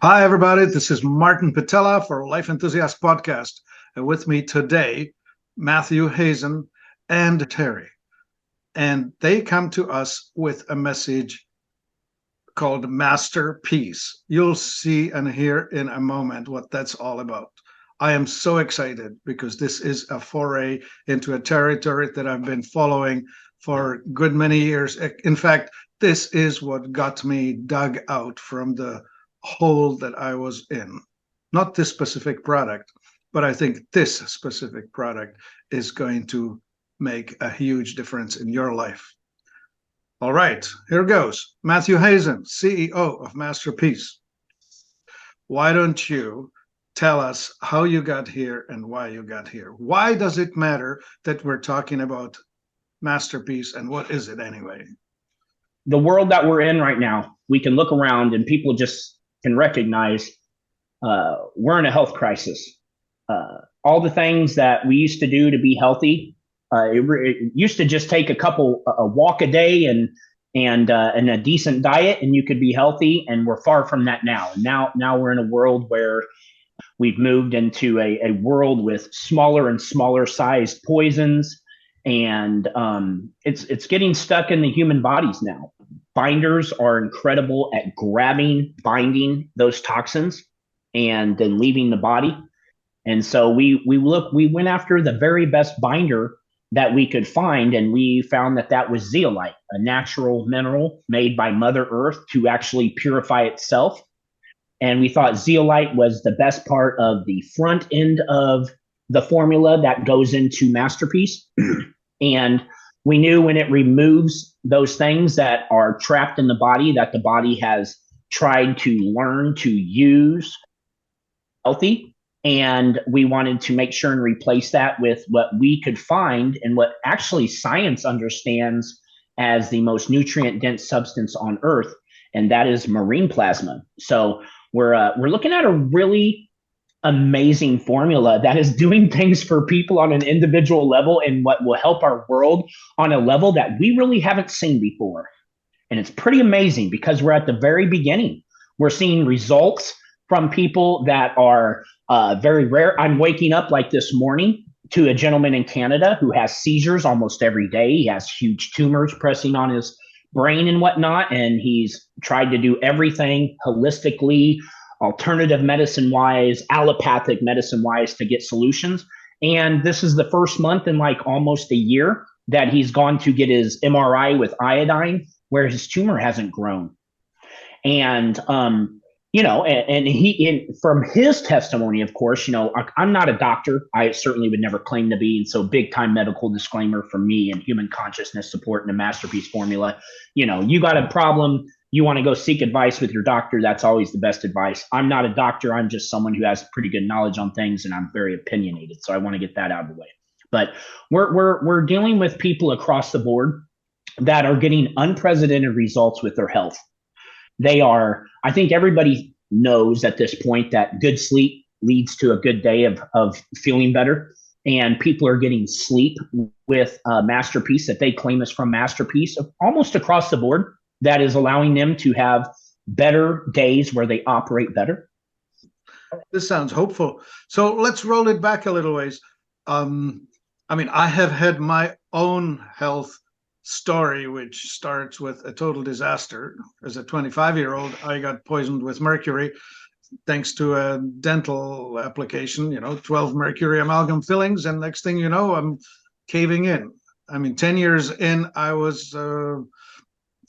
Hi, everybody. This is Martin Pytela for Life Enthusiast Podcast. And with me today, Matthew Hazen and Terry. And they come to us with a message called MasterPeace. You'll see and hear in a moment what that's all about. I am so excited because this is a foray into a territory that I've been following for a good many years. In fact, this is what got me dug out from the hole that I was in. Not this specific product, but I think this specific product is going to make a huge difference in your life. All right, here goes. Matthew Hazen, CEO of MasterPeace. Why don't you tell us how you got here and why you got here? Why does it matter that we're talking about MasterPeace, and what is it anyway? The world that we're in right now, we can look around and people just can recognize we're in a health crisis. All the things that we used to do to be healthy, it used to just take a walk a day and a decent diet, and you could be healthy. And we're far from that now. Now we're in a world where we've moved into a world with smaller and smaller sized poisons, and it's getting stuck in the human bodies now. Binders are incredible at binding those toxins and then leaving the body. And so we went after the very best binder that we could find, and we found that was zeolite, a natural mineral made by Mother Earth to actually purify itself. And we thought zeolite was the best part of the front end of the formula that goes into MasterPeace. And we knew when it removes those things that are trapped in the body, that the body has tried to learn to use healthy. And we wanted to make sure and replace that with what we could find and what actually science understands as the most nutrient dense substance on Earth, and that is marine plasma. So we're looking at a really amazing formula that is doing things for people on an individual level and what will help our world on a level that we really haven't seen before. And it's pretty amazing because we're at the very beginning. We're seeing results from people that are very rare. I'm waking up like this morning to a gentleman in Canada who has seizures almost every day. He has huge tumors pressing on his brain and whatnot, and he's tried to do everything holistically, alternative medicine wise, allopathic medicine wise to get solutions. And this is the first month in like almost a year that he's gone to get his MRI with iodine where his tumor hasn't grown. And from his testimony, of course, I'm not a doctor. I certainly would never claim to be. And so big time medical disclaimer from me and human consciousness support and the MasterPeace formula. You got a problem, you want to go seek advice with your doctor. That's always the best advice. I'm not a doctor. I'm just someone who has pretty good knowledge on things, and I'm very opinionated. So I want to get that out of the way. But we're dealing with people across the board that are getting unprecedented results with their health. I think everybody knows at this point that good sleep leads to a good day of feeling better. And people are getting sleep with MasterPeace that they claim is from MasterPeace almost across the board. That is allowing them to have better days where they operate better. This sounds hopeful. So let's roll it back a little ways. I have had my own health story, which starts with a total disaster. As a 25-year-old, I got poisoned with mercury thanks to a dental application, 12 mercury amalgam fillings. And next thing you know, I'm caving in. 10 years in, I was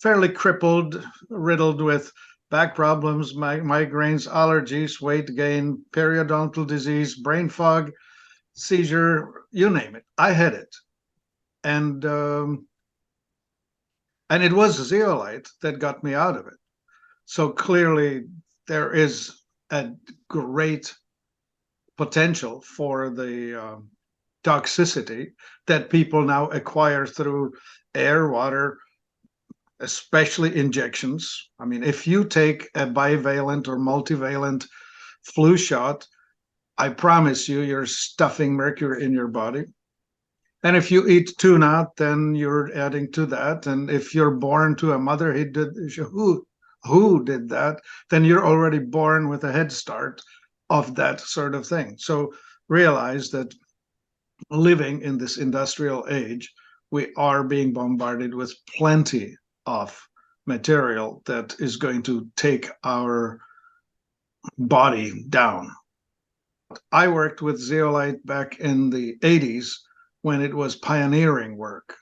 fairly crippled, riddled with back problems, migraines, allergies, weight gain, periodontal disease, brain fog, seizure, you name it. I had it. And it was zeolite that got me out of it. So clearly there is a great potential for the toxicity that people now acquire through air, water, especially injections. If you take a bivalent or multivalent flu shot, I promise you're stuffing mercury in your body. And if you eat tuna, then you're adding to that. And if you're born to a mother who who did that, then you're already born with a head start of that sort of thing. So realize that living in this industrial age, we are being bombarded with plenty of material that is going to take our body down. I worked with zeolite back in the 80s when it was pioneering work.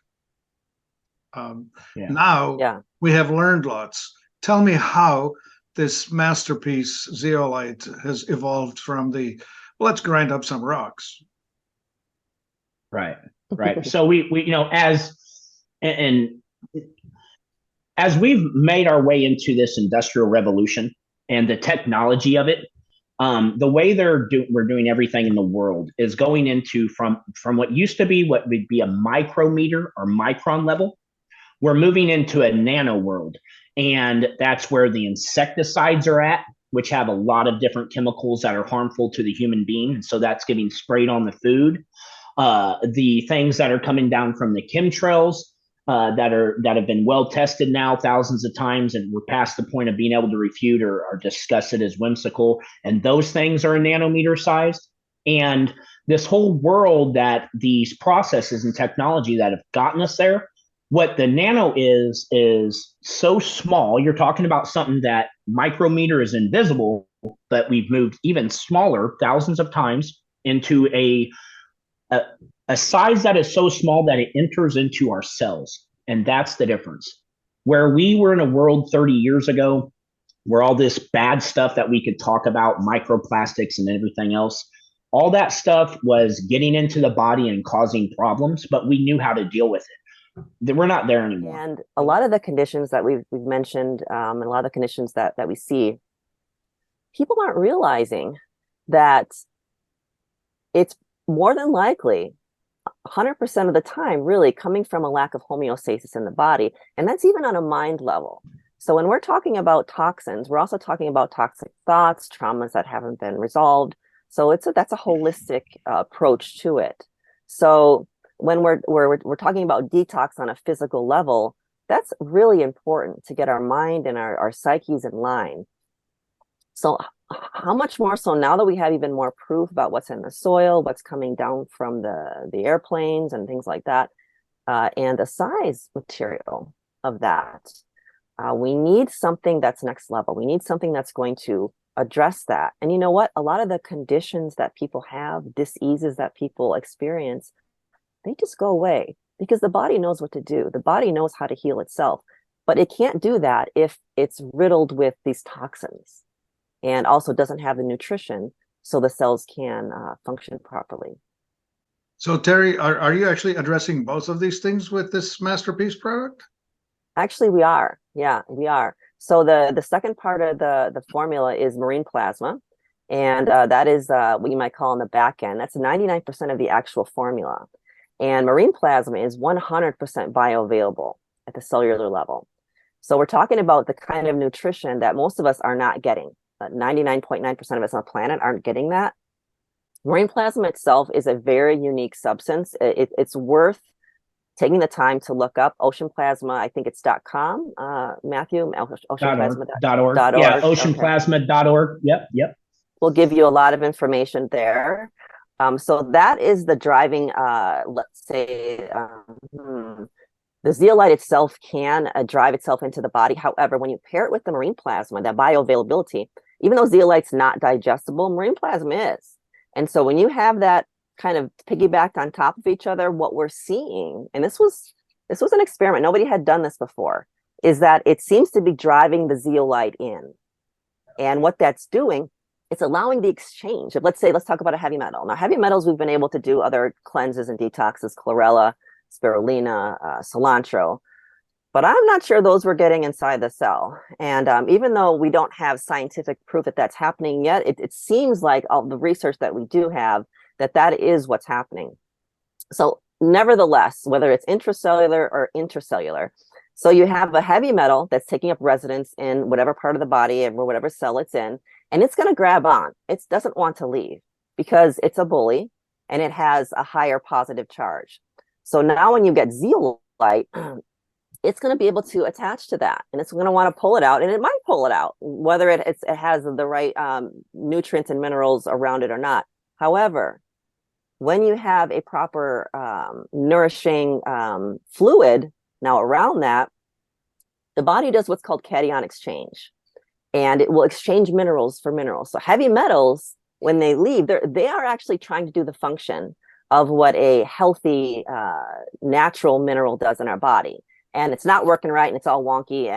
Now we have learned lots. Tell me how this MasterPeace zeolite has evolved from the, let's grind up some rocks. Right. So we as we've made our way into this industrial revolution and the technology of it, the way we're doing everything in the world is going into from what used to be what would be a micrometer or micron level. We're moving into a nano world, and that's where the insecticides are at, which have a lot of different chemicals that are harmful to the human being. So that's getting sprayed on the food. The things that are coming down from the chemtrails that have been well tested now thousands of times, and we're past the point of being able to refute or discuss it as whimsical. And those things are a nanometer sized. And this whole world that these processes and technology that have gotten us there, what the nano is so small. You're talking about something that micrometer is invisible, but we've moved even smaller thousands of times into a size that is so small that it enters into our cells. And that's the difference. Where we were in a world 30 years ago, where all this bad stuff that we could talk about, microplastics and everything else, all that stuff was getting into the body and causing problems, but we knew how to deal with it. We're not there anymore. And a lot of the conditions that we've mentioned, and a lot of the conditions that we see, people aren't realizing that it's more than likely 100% of the time really coming from a lack of homeostasis in the body. And that's even on a mind level. So when we're talking about toxins, we're also talking about toxic thoughts, traumas that haven't been resolved. So that's a holistic approach to it. So when we're talking about detox on a physical level, that's really important to get our mind and our psyches in line. So how much more so now that we have even more proof about what's in the soil, what's coming down from the airplanes and things like that, and the size material of that, we need something that's next level. We need something that's going to address that. And you know what? A lot of the conditions that people have, diseases that people experience, they just go away because the body knows what to do. The body knows how to heal itself, but it can't do that if it's riddled with these toxins and also doesn't have the nutrition so the cells can function properly. So Terry, are you actually addressing both of these things with this MasterPeace product? Actually, we are. Yeah, we are. So the second part of the formula is marine plasma. And that is what you might call on the back end. That's 99% of the actual formula. And marine plasma is 100% bioavailable at the cellular level. So we're talking about the kind of nutrition that most of us are not getting. 99.9% of us on the planet aren't getting that. Marine plasma itself is a very unique substance. It's worth taking the time to look up. Ocean plasma, I think it's .com, Matthew, oceanplasma.org. Yeah, oceanplasma.org. Yep. We'll give you a lot of information there. So that is the driving, let's say, the zeolite itself can drive itself into the body. However, when you pair it with the marine plasma, that bioavailability, even though zeolite's not digestible, marine plasma is. And so when you have that kind of piggybacked on top of each other, what we're seeing, and this was an experiment, nobody had done this before, is that it seems to be driving the zeolite in. And what that's doing, it's allowing the exchange of, let's talk about a heavy metal. Now, heavy metals, we've been able to do other cleanses and detoxes, chlorella, spirulina, cilantro, but I'm not sure those we're getting inside the cell. And even though we don't have scientific proof that that's happening yet, it seems like all the research that we do have, that is what's happening. So nevertheless, whether it's intracellular or intercellular, so you have a heavy metal that's taking up residence in whatever part of the body or whatever cell it's in, and it's going to grab on. It doesn't want to leave because it's a bully and it has a higher positive charge. So now when you get zeolite, it's going to be able to attach to that, and it's going to want to pull it out, and it might pull it out, whether it has the right nutrients and minerals around it or not. However, when you have a proper nourishing fluid now around that, the body does what's called cation exchange, and it will exchange minerals for minerals. So heavy metals, when they leave, they are actually trying to do the function of what a healthy natural mineral does in our body. And it's not working right, and it's all wonky.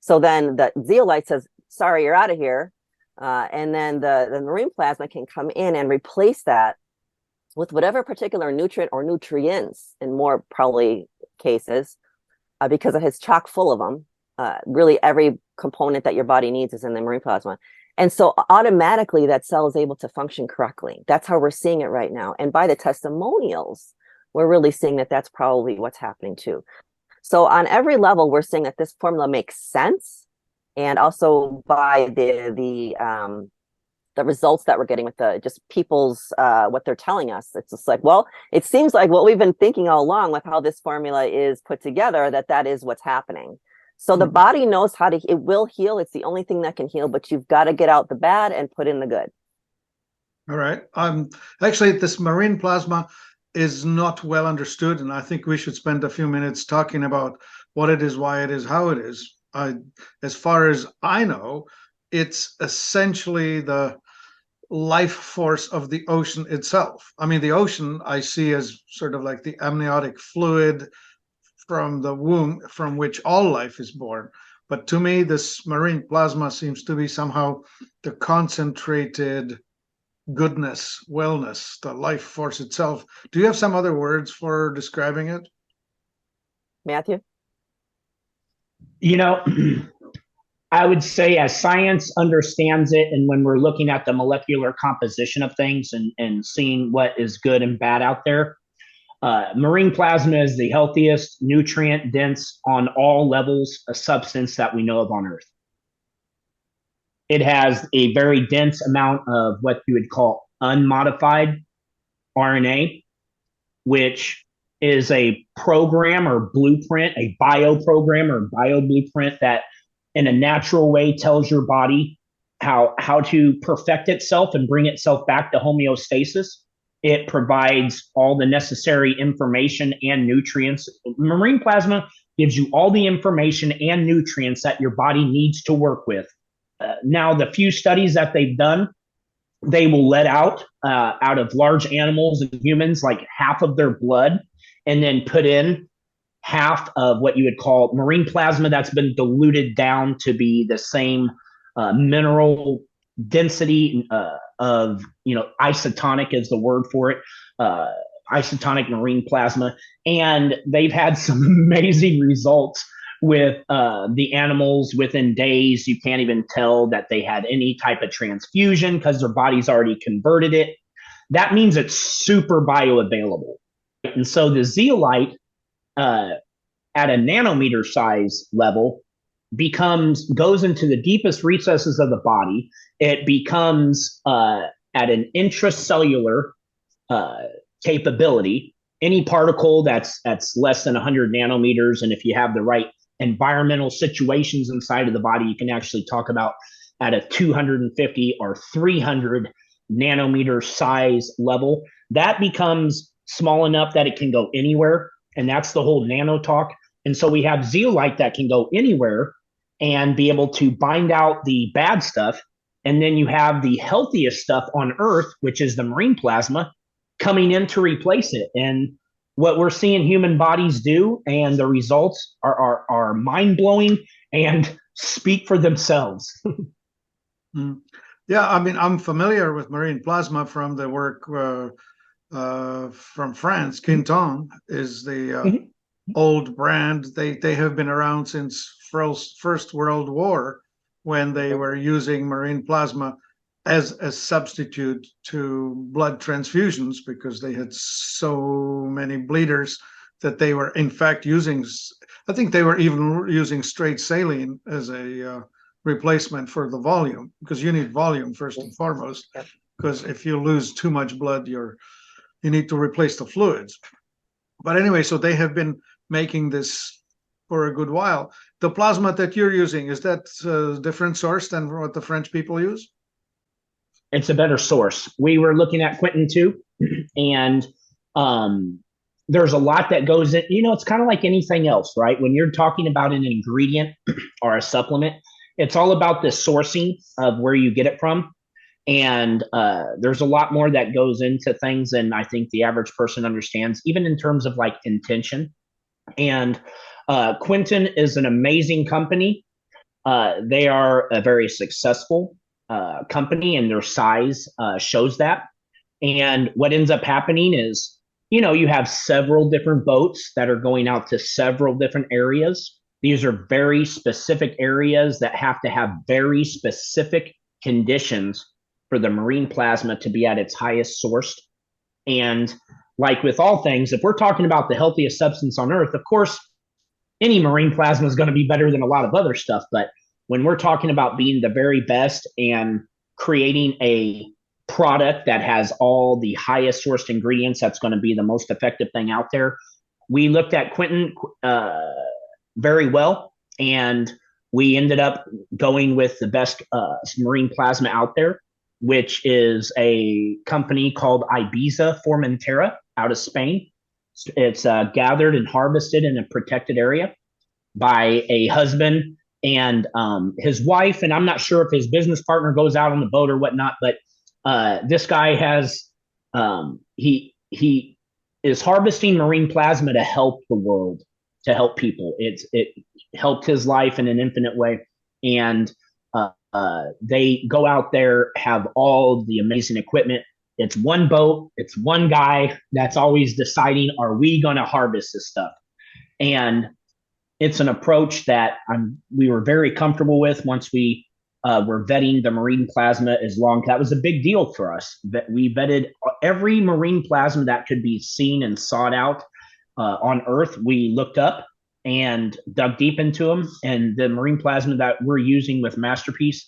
So then the zeolite says, sorry, you're out of here. And then the marine plasma can come in and replace that with whatever particular nutrient or nutrients, in more probably cases, because it's chock full of them. Really every component that your body needs is in the marine plasma. And so automatically that cell is able to function correctly. That's how we're seeing it right now. And by the testimonials, we're really seeing that that's probably what's happening too. So on every level, we're seeing that this formula makes sense. And also by the results that we're getting with the just people's what they're telling us, it's just like, well, it seems like what we've been thinking all along with how this formula is put together, that is what's happening. So the body knows how to, it will heal. It's the only thing that can heal, but you've got to get out the bad and put in the good. All right. Actually, this marine plasma is not well understood, and I think we should spend a few minutes talking about what it is, why it is, how it is. As far as I know, it's essentially the life force of the ocean itself. I mean, the ocean I see as sort of like the amniotic fluid from the womb from which all life is born. But to me, this marine plasma seems to be somehow the concentrated goodness, wellness, the life force itself. Do you have some other words for describing it? Matthew? You know, I would say as science understands it, and when we're looking at the molecular composition of things and seeing what is good and bad out there, marine plasma is the healthiest, nutrient dense on all levels a substance that we know of on Earth. It has a very dense amount of what you would call unmodified RNA, which is a program or blueprint, a bio program or bio blueprint that in a natural way tells your body how to perfect itself and bring itself back to homeostasis. It provides all the necessary information and nutrients. Marine plasma gives you all the information and nutrients that your body needs to work with. Now, the few studies that they've done, they will let out of large animals and humans like half of their blood, and then put in half of what you would call marine plasma that's been diluted down to be the same mineral density of, isotonic is the word for it, isotonic marine plasma. And they've had some amazing results with the animals. Within days, you can't even tell that they had any type of transfusion because their body's already converted it. That means it's super bioavailable. And so the zeolite at a nanometer size level goes into the deepest recesses of the body. It becomes at an intracellular capability. Any particle that's less than 100 nanometers, and if you have the right environmental situations inside of the body, you can actually talk about at a 250 or 300 nanometer size level. That becomes small enough that it can go anywhere, and that's the whole nano talk. And so we have zeolite that can go anywhere and be able to bind out the bad stuff. And then you have the healthiest stuff on Earth, which is the marine plasma, coming in to replace it. And what we're seeing human bodies do, and the results are mind-blowing and speak for themselves. Yeah, I mean, I'm familiar with marine plasma from the work from France. Quinton is the old brand. They have been around since First World War, when they were using marine plasma as a substitute to blood transfusions because they had so many bleeders that they were in fact using, I think they were even using straight saline as a replacement for the volume, because you need volume first and foremost, because if you lose too much blood, you need to replace the fluids. But anyway, so they have been making this for a good while. The plasma that you're using, is that a different source than what the French people use? It's a better source. We were looking at Quinton too, and there's a lot that goes in. You know, it's kind of like anything else, right? When you're talking about an ingredient or a supplement, it's all about the sourcing of where you get it from. And there's a lot more that goes into things than I think the average person understands, even in terms of like intention. And Quinton is an amazing company. They are a very successful company, and their size shows that. And what ends up happening is, you know, you have several different boats that are going out to several different areas. These are very specific areas that have to have very specific conditions for the marine plasma to be at its highest sourced. And like with all things, if we're talking about the healthiest substance on earth, of course, any marine plasma is going to be better than a lot of other stuff. But when we're talking about being the very best and creating a product that has all the highest sourced ingredients, that's going to be the most effective thing out there. We looked at Quinton very well, and we ended up going with the best marine plasma out there, which is a company called Ibiza Formentera out of Spain. It's gathered and harvested in a protected area by a husband and his wife, and I'm not sure if his business partner goes out on the boat or whatnot, but this guy has he is harvesting marine plasma to help the world, to help people. It helped his life in an infinite way, and they go out there, have all the amazing equipment. It's one boat, it's one guy that's always deciding, are we going to harvest this stuff? And it's an approach that we were very comfortable with once we were vetting the marine plasma as long. That was a big deal for us. That we vetted every marine plasma that could be seen and sought out on Earth. We looked up and dug deep into them. And the marine plasma that we're using with MasterPeace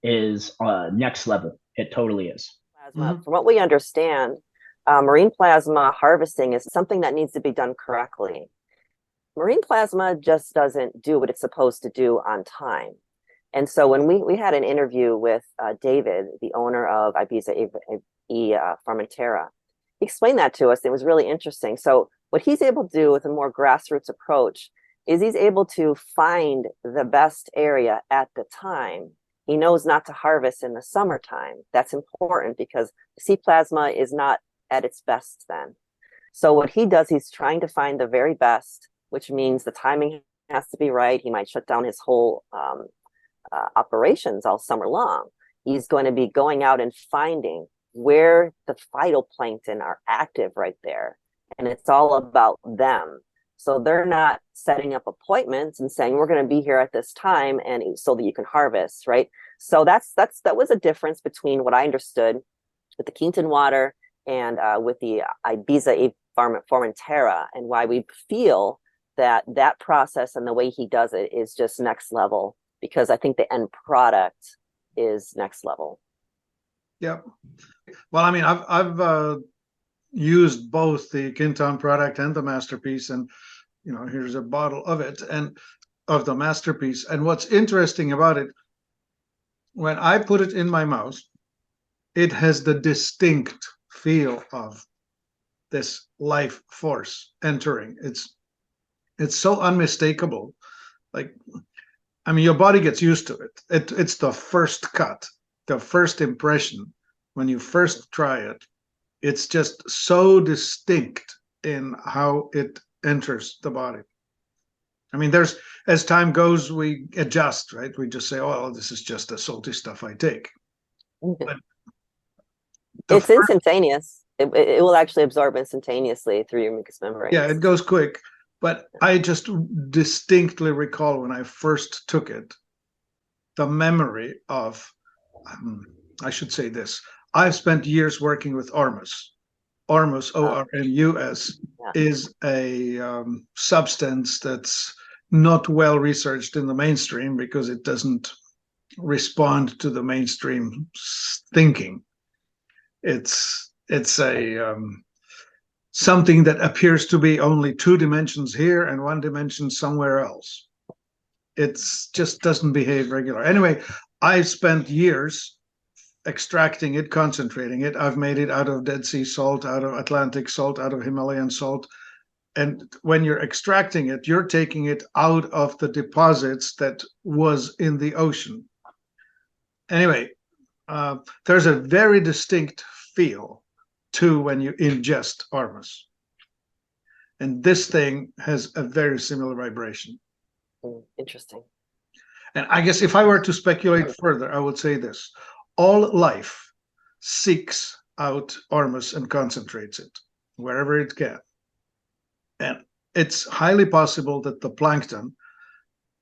is next level. It totally is. From what we understand, marine plasma harvesting is something that needs to be done correctly. Marine plasma just doesn't do what it's supposed to do on time. And so when we had an interview with David, the owner of Ibiza Formentera, he explained that to us. It was really interesting. So what he's able to do with a more grassroots approach is he's able to find the best area at the time. He knows not to harvest in the summertime. That's important because sea plasma is not at its best then. So what he does, he's trying to find the very best, which means the timing has to be right. He might shut down his whole operations all summer long. He's going to be going out and finding where the phytoplankton are active right there. And it's all about them. So they're not setting up appointments and saying, we're going to be here at this time and so that you can harvest, right? So that was a difference between what I understood with the Quinton water and with the Ibiza Formentera, and why we feel that process and the way he does it is just next level, because I think the end product is next level. Yeah. Well, I mean, I've used both the Quinton product and the MasterPeace, and you know, here's a bottle of it, and of the MasterPeace. And what's interesting about it, when I put it in my mouth, it has the distinct feel of this life force entering. It's so unmistakable. Like, I mean, your body gets used to it. It's the first cut, the first impression when you first try it. It's just so distinct in how it enters the body. I mean, as time goes, we adjust, right? We just say, oh, well, this is just the salty stuff I take. But it's instantaneous. It will actually absorb instantaneously through your mucous membrane. Yeah, it goes quick. But I just distinctly recall when I first took it, the memory of, I should say this, I've spent years working with Ormus. Ormus, O-R-M-U-S, is a substance that's not well researched in the mainstream because it doesn't respond to the mainstream thinking. It's a something that appears to be only 2 dimensions here and 1 dimension somewhere else. It's just doesn't behave regular. Anyway, I've spent years extracting it, concentrating it. I've made it out of Dead Sea salt, out of Atlantic salt, out of Himalayan salt. And when you're extracting it, you're taking it out of the deposits that was in the ocean. Anyway, there's a very distinct feel to when you ingest Ormus. And this thing has a very similar vibration. Interesting. And I guess if I were to speculate further, I would say this. All life seeks out Ormus and concentrates it wherever it can. And it's highly possible that the plankton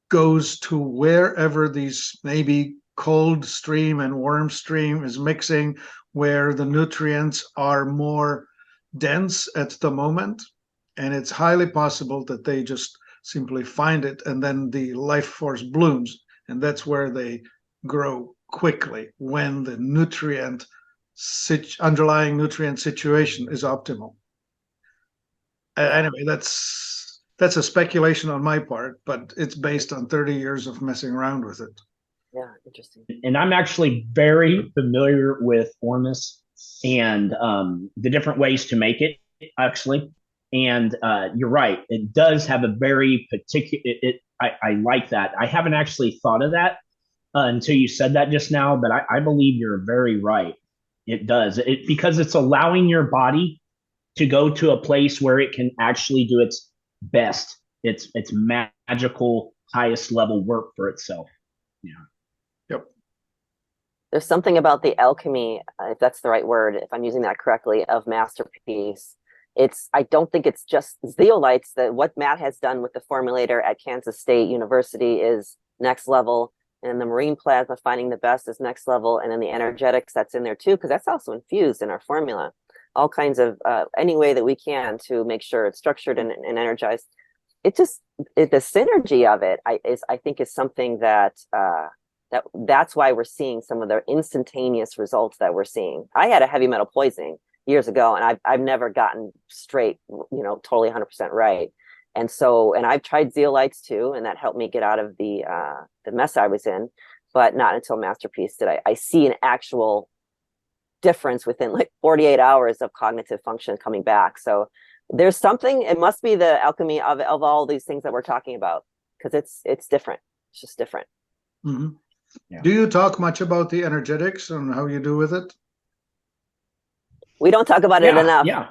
goes to wherever these maybe cold stream and warm stream is mixing, where the nutrients are more dense at the moment. And it's highly possible that they just simply find it, and then the life force blooms. And that's where they grow quickly, when the underlying nutrient situation is optimal. Anyway, that's a speculation on my part, but it's based on 30 years of messing around with it. Yeah, interesting. And I'm actually very familiar with Ormus and the different ways to make it, actually. And you're right, it does have a very particular, I like that. I haven't actually thought of that until you said that just now, but I believe you're very right. It does. Because it's allowing your body to go to a place where it can actually do its best, its magical, highest level work for itself. Yeah. Yep. There's something about the alchemy, if that's the right word, if I'm using that correctly, of MasterPeace. I don't think it's just zeolites. That what Matt has done with the formulator at Kansas State University is next level, and the marine plasma finding the best is next level, and then the energetics that's in there too, because that's also infused in our formula. All kinds of any way that we can to make sure it's structured and energized. The synergy of it, I think, is something that's why we're seeing some of the instantaneous results that we're seeing. I had a heavy metal poisoning years ago, and I've never gotten straight, totally 100% right. And I've tried zeolites too, and that helped me get out of the mess I was in, but not until MasterPeace did I see an actual difference within like 48 hours of cognitive function coming back. So there's something, it must be the alchemy of all these things that we're talking about, because it's different. It's just different. Mm-hmm. Yeah. Do you talk much about the energetics and how you do with it? We don't talk about it enough. Yeah.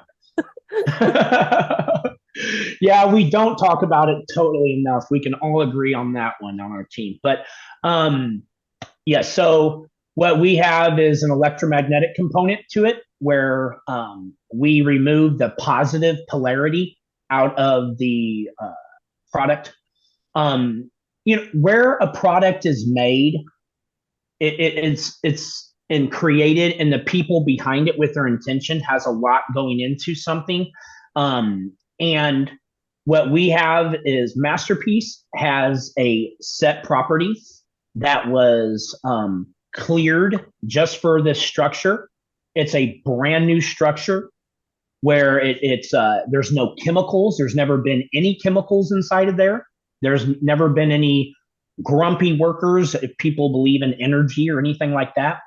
Yeah, we don't talk about it totally enough. We can all agree on that one on our team. But yeah, so what we have is an electromagnetic component to it, where we remove the positive polarity out of the product. Where a product is made, it's and created, and the people behind it with their intention has a lot going into something. And what we have is MasterPeace has a set property that was cleared just for this structure. It's a brand new structure where there's no chemicals. There's never been any chemicals inside of there. There's never been any grumpy workers, if people believe in energy or anything like that.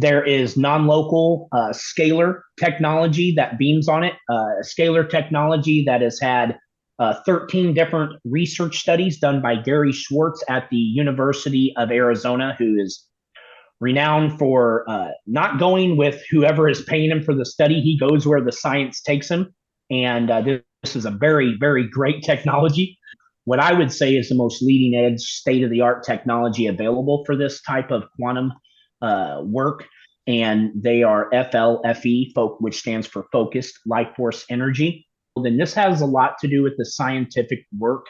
There is non-local scalar technology that beams on it, scalar technology that has had 13 different research studies done by Gary Schwartz at the University of Arizona, who is renowned for not going with whoever is paying him for the study. He goes where the science takes him. And this is a very, very great technology. What I would say is the most leading edge, state-of-the-art technology available for this type of quantum work. And they are FLFE, which stands for Focused Life Force Energy. Then this has a lot to do with the scientific work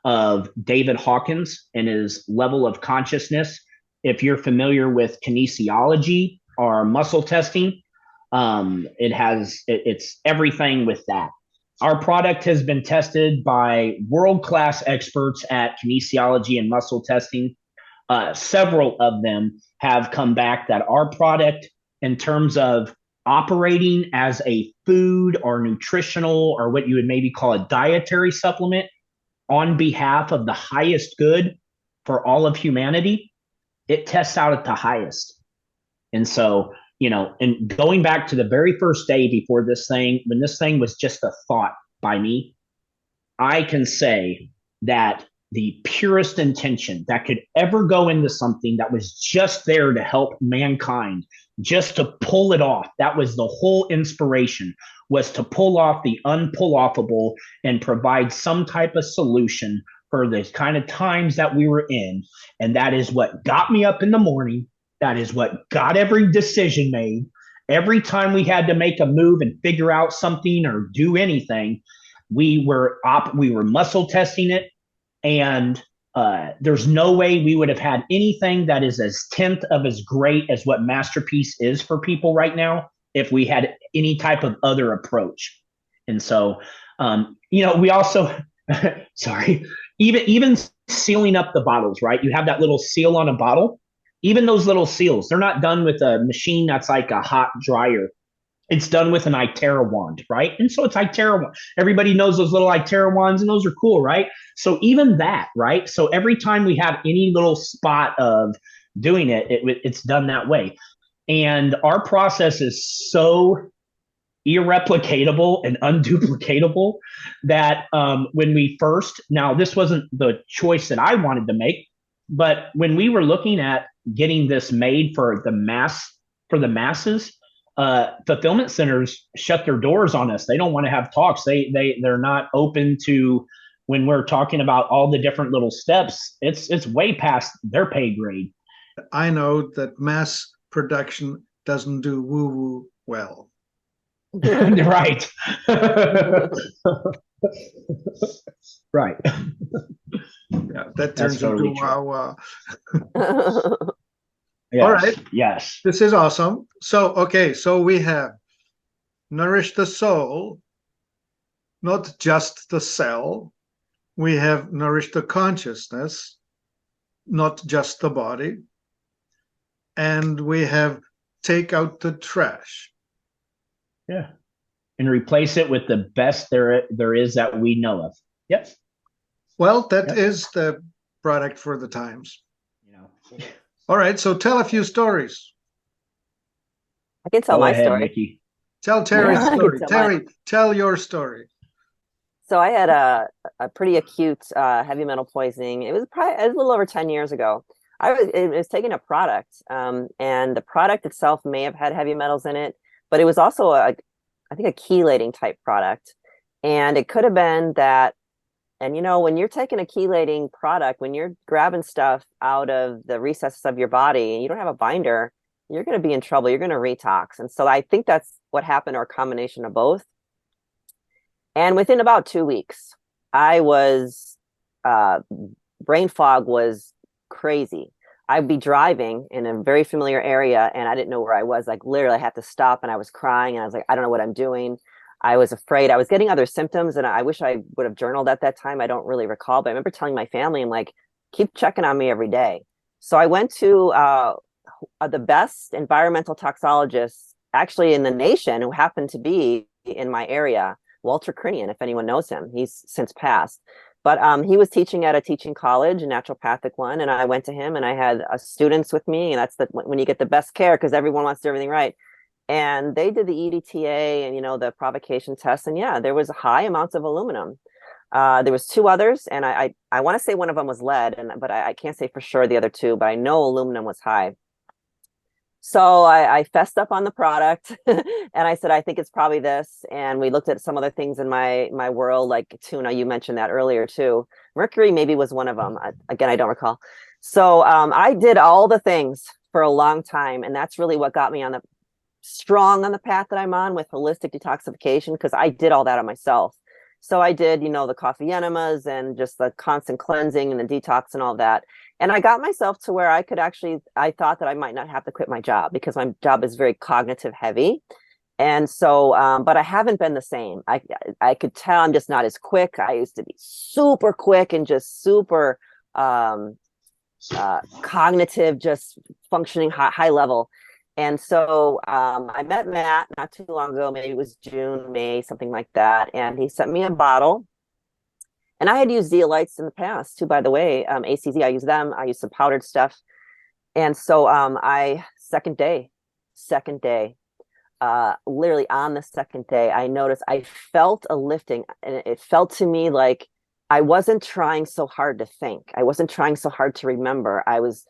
of David Hawkins and his level of consciousness. If you're familiar with kinesiology or muscle testing, it's everything with that. Our product has been tested by world-class experts at kinesiology and muscle testing. Several of them have come back that our product, in terms of operating as a food or nutritional or what you would maybe call a dietary supplement on behalf of the highest good for all of humanity, it tests out at the highest. And so, and going back to the very first day before this thing, when this thing was just a thought by me, I can say that the purest intention that could ever go into something that was just there to help mankind, just to pull it off, that was the whole inspiration, was to pull off the unpull-offable and provide some type of solution for the kind of times that we were in. And that is what got me up in the morning. That is what got every decision made. Every time we had to make a move and figure out something or do anything, we were muscle testing it. And there's no way we would have had anything that is as tenth of as great as what MasterPeace is for people right now if we had any type of other approach. And so, we also, sorry, even sealing up the bottles, right? You have that little seal on a bottle. Even those little seals, they're not done with a machine that's like a hot dryer. It's done with an iTerra wand, right? And so it's iTerra wand. Everybody knows those little iTerra wands, and those are cool, right? So even that, right? So every time we have any little spot of doing it, it's done that way. And our process is so irreplicatable and unduplicatable that when we first, now this wasn't the choice that I wanted to make, but when we were looking at getting this made for the masses, fulfillment centers shut their doors on us. They don't want to have talks. They're not open to when we're talking about all the different little steps. It's way past their pay grade. I know that mass production doesn't do woo-woo well. Right. Right. Yeah, that turns totally into true. wow. Yes, All right. Yes. This is awesome. So we have nourish the soul, not just the cell. We have nourish the consciousness, not just the body. And we have take out the trash. Yeah. And replace it with the best there is that we know of. Yep. Well, that is the product for the times. All right, so tell a few stories. I can tell Go my ahead, story. Nikki. Tell Terry's Yeah, I can story. tell Terry, mine. tell your story. So I had a pretty acute heavy metal poisoning. It was a little over 10 years ago. It was taking a product, and the product itself may have had heavy metals in it, but it was also I think a chelating type product. And it could have been that, and when you're taking a chelating product, when you're grabbing stuff out of the recesses of your body and you don't have a binder, you're going to be in trouble. You're going to retox. And so I think that's what happened, or a combination of both. And within about 2 weeks, I was, brain fog was crazy. I'd be driving in a very familiar area and I didn't know where I was. Like literally I had to stop, and I was crying and I was like, I don't know what I'm doing. I was afraid. I was getting other symptoms, and I wish I would have journaled at that time. I don't really recall, but I remember telling my family, I'm like, keep checking on me every day. So I went to the best environmental toxologist actually in the nation, who happened to be in my area, Walter Crinian, if anyone knows him. He's since passed. But he was teaching at a teaching college, a naturopathic one, and I went to him, and I had students with me, and that's when you get the best care, because everyone wants to do everything right. And they did the EDTA and the provocation test, and yeah, there was high amounts of aluminum. There was 2 others, and I want to say one of them was lead, but I can't say for sure the other 2, but I know aluminum was high. So I fessed up on the product and I said, I think it's probably this. And we looked at some other things in my world, like tuna. You mentioned that earlier too. Mercury maybe was one of them. Again, I don't recall. So I did all the things for a long time. And that's really what got me strong on the path that I'm on with holistic detoxification, because I did all that on myself. So I did, the coffee enemas and just the constant cleansing and the detox and all that. And I got myself to where I thought that I might not have to quit my job, because my job is very cognitive heavy. And so, but I haven't been the same. I could tell I'm just not as quick. I used to be super quick and just super cognitive, just functioning high level. And so I met Matt not too long ago, maybe it was June, May, something like that. And he sent me a bottle. And I had used zeolites in the past too, by the way. ACZ, I use them. I use some powdered stuff. And so second day, literally on the second day, I noticed I felt a lifting, and it felt to me like I wasn't trying so hard to think. I wasn't trying so hard to remember. I was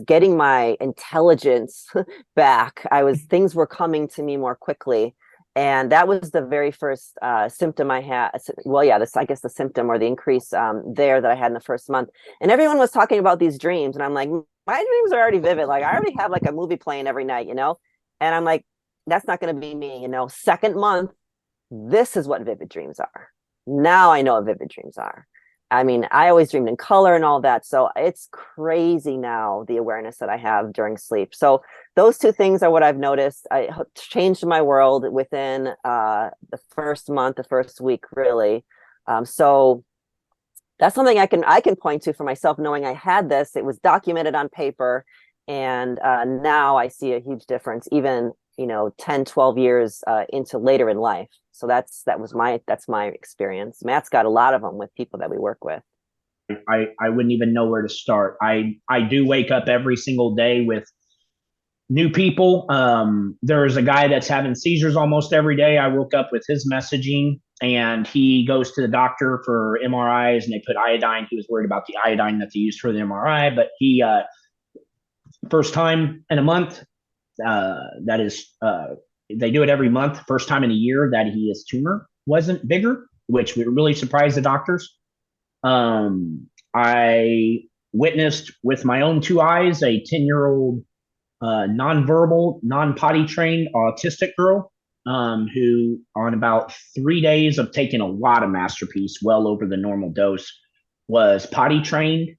getting my intelligence back. Things were coming to me more quickly. And that was the very first symptom I had. Well, yeah, I guess the symptom or the increase there that I had in the first month. And everyone was talking about these dreams. And I'm like, my dreams are already vivid. Like I already have like a movie playing every night, And I'm like, that's not going to be me, Second month, this is what vivid dreams are. Now I know what vivid dreams are. I mean, I always dreamed in color and all that. So it's crazy now, the awareness that I have during sleep. So those two things are what I've noticed. I changed my world within the first month, the first week, really. So that's something I can point to for myself, knowing I had this. It was documented on paper. And now I see a huge difference, even 10, 12 years into later in life. So that's my experience. Matt's got a lot of them with people that we work with. I wouldn't even know where to start. I do wake up every single day with new people. There's a guy that's having seizures almost every day. I woke up with his messaging, and he goes to the doctor for MRIs, and they put iodine. He was worried about the iodine that they used for the MRI, but he first time in a month, that is they do it every month, first time in a year that his tumor wasn't bigger, which really surprised the doctors. I witnessed with my own two eyes a 10-year-old nonverbal, non-potty trained autistic girl who, on about 3 days of taking a lot of MasterPeace, well over the normal dose, was potty trained.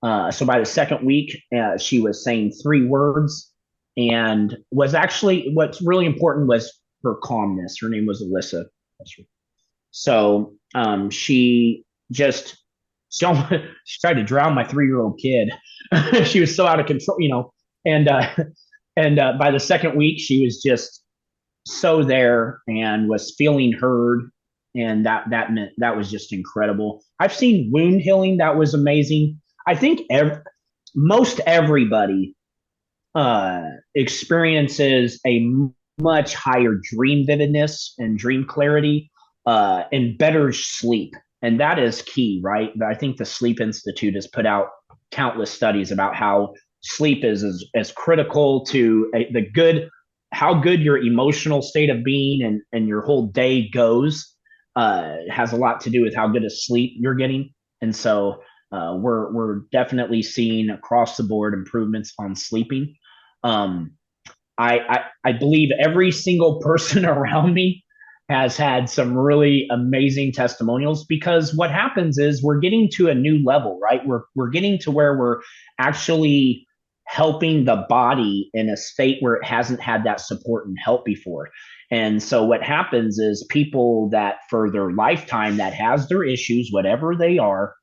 So by the second week, she was saying 3 words, and was actually, what's really important was her calmness. Her name was Alyssa. So she tried to drown my 3-year-old kid. She was so out of control, and by the second week, she was just so there and was feeling heard. And that meant, that was just incredible. I've seen wound healing. That was amazing. I think most everybody experiences a much higher dream vividness and dream clarity and better sleep. And that is key, right? I think the Sleep Institute has put out countless studies about how sleep is as critical to how good your emotional state of being and your whole day goes. Has a lot to do with how good a sleep you're getting. And so we're definitely seeing across the board improvements on sleeping. I believe every single person around me has had some really amazing testimonials, because what happens is we're getting to a new level, right? We're getting to where we're actually helping the body in a state where it hasn't had that support and help before. And so what happens is people that for their lifetime that has their issues, whatever they are,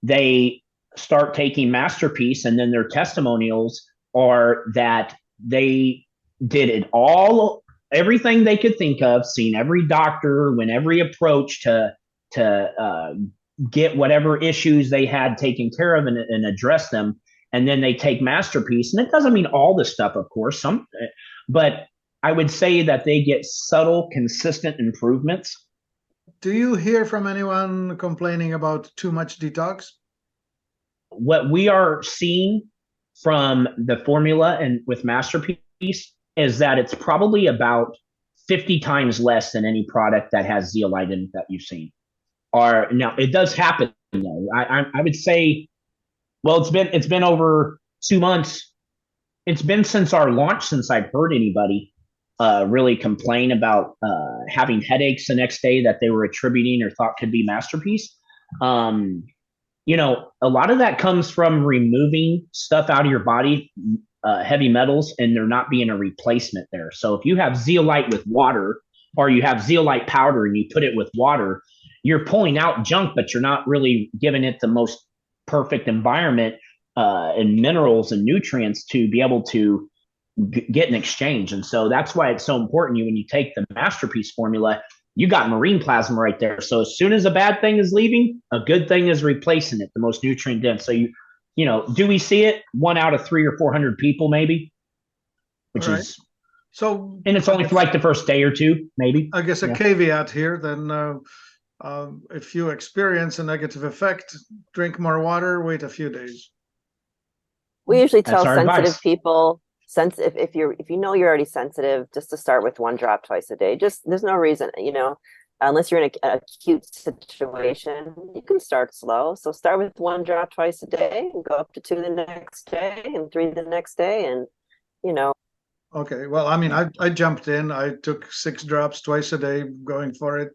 they start taking MasterPeace, and then their testimonials are that they did it all, everything they could think of, seen every doctor, went every approach to get whatever issues they had taken care of and address them. And then they take MasterPeace, and it doesn't mean all the stuff, of course, but I would say that they get subtle, consistent improvements. Do you hear from anyone complaining about too much detox? What we are seeing from the formula and with MasterPeace is that it's probably about 50 times less than any product that has zeolite in it that you've seen. Now it does happen though. I would say, well, it's been over 2 months. It's been since our launch since I've heard anybody really complain about having headaches the next day that they were attributing or thought could be MasterPeace. A lot of that comes from removing stuff out of your body, heavy metals, and there not being a replacement there. So if you have zeolite with water, or you have zeolite powder and you put it with water, you're pulling out junk, but you're not really giving it the most perfect environment and minerals and nutrients to be able to get an exchange. And so that's why it's so important. When you take the MasterPeace formula, you got marine plasma right there. So as soon as a bad thing is leaving, a good thing is replacing it, the most nutrient dense. So do we see it 1 out of 300 or 400 people maybe, which is so, and it's only for like the first day or two, maybe. I guess a caveat here then. If you experience a negative effect, drink more water, wait a few days. We usually tell sensitive advice. people, if you know you're already sensitive, just to start with 1 drop twice a day. Just there's no reason, unless you're in an acute situation, you can start slow. So start with 1 drop twice a day and go up to 2 the next day and 3 the next day, and Okay, well, I mean, I jumped in. I took 6 drops twice a day, going for it,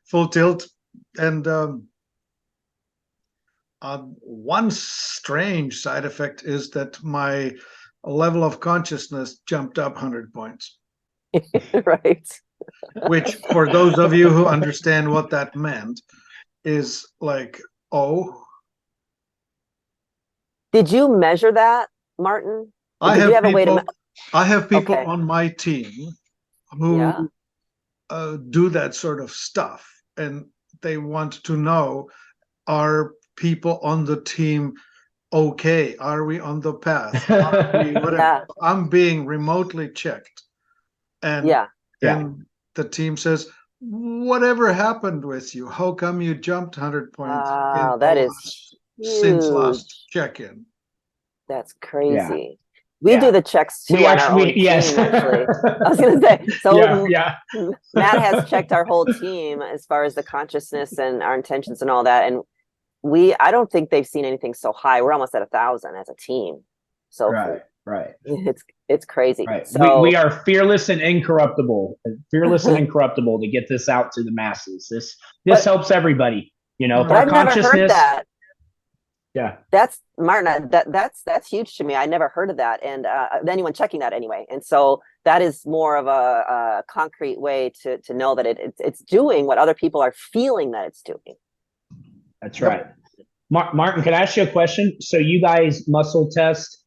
full tilt, and one strange side effect is that my level of consciousness jumped up 100 points. right. Which, for those of you who understand what that meant, is like, oh. Did you measure that, Martin? I Did you have a way to I have people Okay. on my team who do that sort of stuff, and they want to know, are people on the team okay? Are we on the path? Are we whatever? Yeah. I'm being remotely checked, and and the team says, whatever happened with you? How come you jumped 100 points that is since last huge. check-in? That's crazy. Yeah. We do the checks too on our own team, actually. I was going to say, so Matt has checked our whole team as far as the consciousness and our intentions and all that. And I don't think they've seen anything so high. We're almost at 1,000 as a team. So it's crazy. Right. So we are fearless and incorruptible to get this out to the masses. This helps everybody, But I've never heard that. Yeah, that's Martin. That's huge to me. I never heard of that, and anyone checking that anyway. And so that is more of a concrete way to know that it's doing what other people are feeling that it's doing. That's right. Martin, can I ask you a question? So you guys muscle test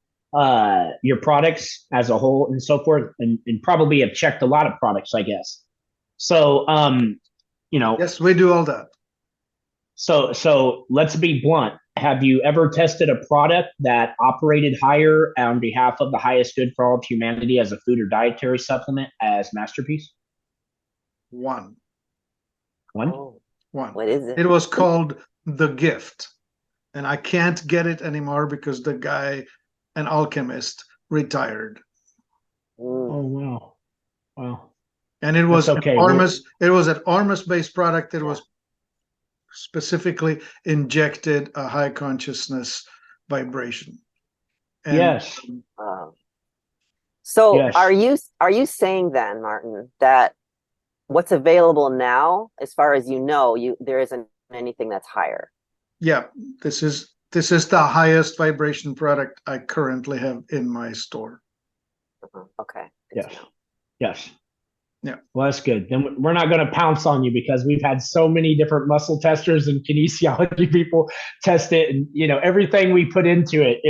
your products as a whole and so forth, and probably have checked a lot of products, I guess. So yes, we do all that. So let's be blunt. Have you ever tested a product that operated higher on behalf of the highest good for all of humanity as a food or dietary supplement as MasterPeace? One. What is it? It was called The Gift, and I can't get it anymore because the guy, an alchemist, retired. Oh wow! And it was Ormus. It was an Ormus-based product. It was specifically injected a high consciousness vibration. And, are you saying then, Martin, that what's available now, as far as there isn't anything that's higher? Yeah, this is the highest vibration product I currently have in my store. Okay. Yes. Yeah. Well, that's good. Then we're not going to pounce on you because we've had so many different muscle testers and kinesiology people test it, and everything we put into it.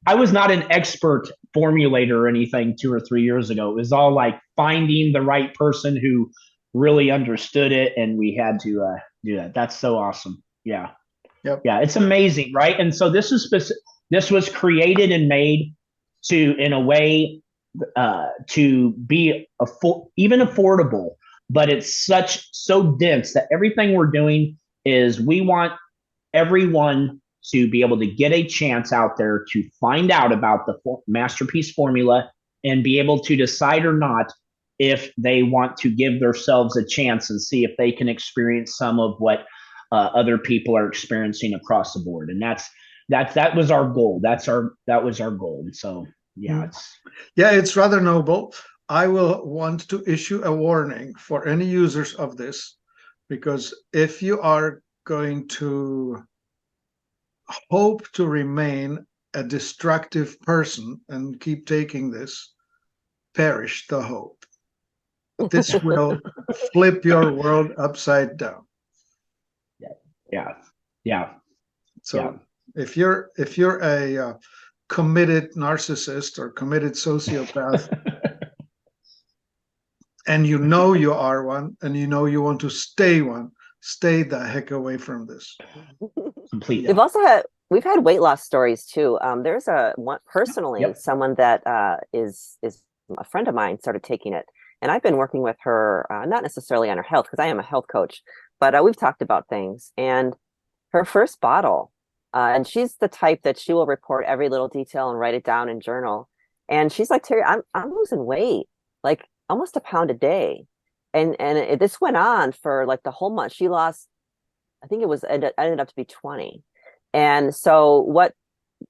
I was not an expert formulator or anything 2 or 3 years ago. It was all like finding the right person who really understood it, and we had to do that. That's so awesome. Yeah. Yep. Yeah, it's amazing, right? And so this was created and made in a way to be even affordable, but it's so dense that everything we're doing is we want everyone to be able to get a chance out there to find out about the MasterPeace formula and be able to decide or not if they want to give themselves a chance and see if they can experience some of what other people are experiencing across the board. And that was our goal. That was our goal. And so it's rather noble. I will want to issue a warning for any users of this, because if you are going to hope to remain a destructive person and keep taking this, perish the hope. This will flip your world upside down. Yeah. So if you're a committed narcissist or committed sociopath, and you know you are one, and you know you want to stay one, stay the heck away from this. Completely. We've had weight loss stories too. There's one personally, Yep. someone that is a friend of mine started taking it, and I've been working with her, not necessarily on her health because I am a health coach, but we've talked about things. And her first bottle, and she's the type that she will report every little detail and write it down in journal. And she's like, Terry, I'm losing weight, like almost a pound a day, and this went on for like the whole month. She lost, I think it ended up to be 20. And so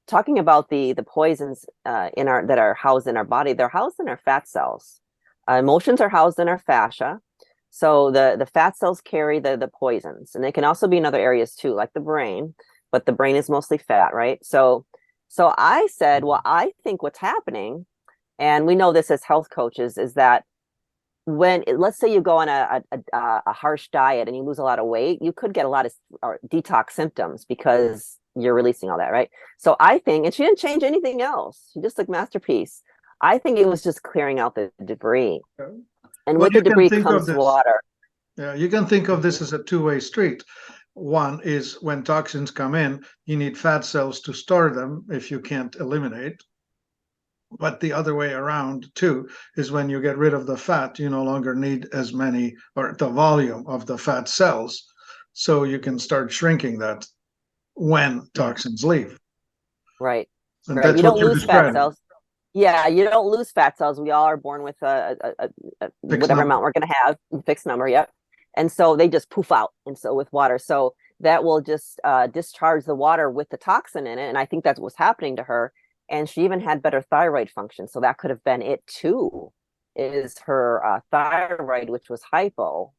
talking about the poisons that are housed in our body, they're housed in our fat cells. Emotions are housed in our fascia. So the fat cells carry the poisons, and they can also be in other areas too, like the brain, but the brain is mostly fat, right? So I said, well, I think what's happening, and we know this as health coaches, is that let's say you go on a harsh diet and you lose a lot of weight, you could get a lot of detox symptoms because you're releasing all that, right? So I think, and she didn't change anything else. She just took MasterPeace. I think it was just clearing out the debris. And with the debris comes water. Yeah, you can think of this as a two-way street. One is when toxins come in, you need fat cells to store them if you can't eliminate. But the other way around too is when you get rid of the fat, you no longer need as many, or the volume of the fat cells. So you can start shrinking that when toxins leave. Right. And right. that's You what don't you're lose describing. fat cells. Yeah, you don't lose fat cells. We all are born with a whatever amount we're going to have, a fixed number. Yep. And so they just poof out. And so with water, so that will just discharge the water with the toxin in it. And I think that's what's happening to her. And she even had better thyroid function. So that could have been it too, is her thyroid, which was hypo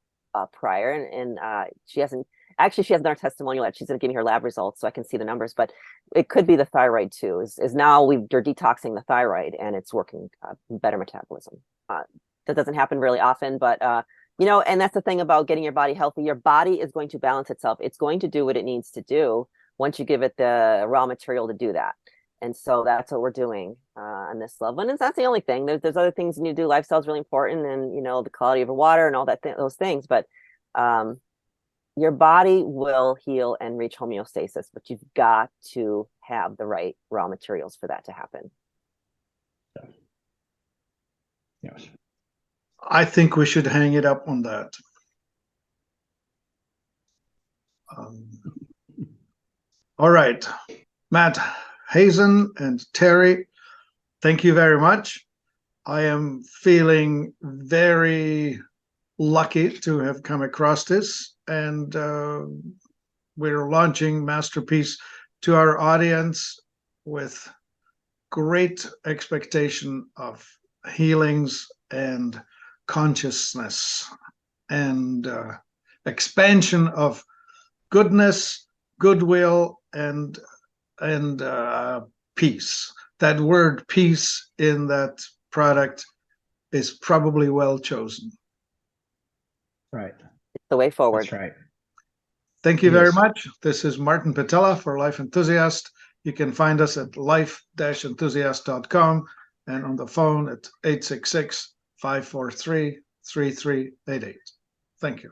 prior. And she hasn't done her testimonial yet. She's going to give me her lab results so I can see the numbers. But it could be the thyroid too, is now we're detoxing the thyroid and it's working better metabolism. That doesn't happen really often, but and that's the thing about getting your body healthy. Your body is going to balance itself. It's going to do what it needs to do once you give it the raw material to do that. And so that's what we're doing on this level. And that's the only thing. There's other things you need to do. Lifestyle is really important, and the quality of your water and all that those things. But your body will heal and reach homeostasis, but you've got to have the right raw materials for that to happen. Yes. I think we should hang it up on that. All right, Matt Hazen and Terry, thank you very much. I am feeling very lucky to have come across this, and we're launching MasterPeace to our audience with great expectation of healings and consciousness and expansion of goodness, goodwill, and peace. That word peace in that product is probably well chosen. Right. It's the way forward. That's right. Thank you very much. This is Martin Pytela for Life Enthusiast. You can find us at life-enthusiast.com and on the phone at 866-543-3388. Thank you.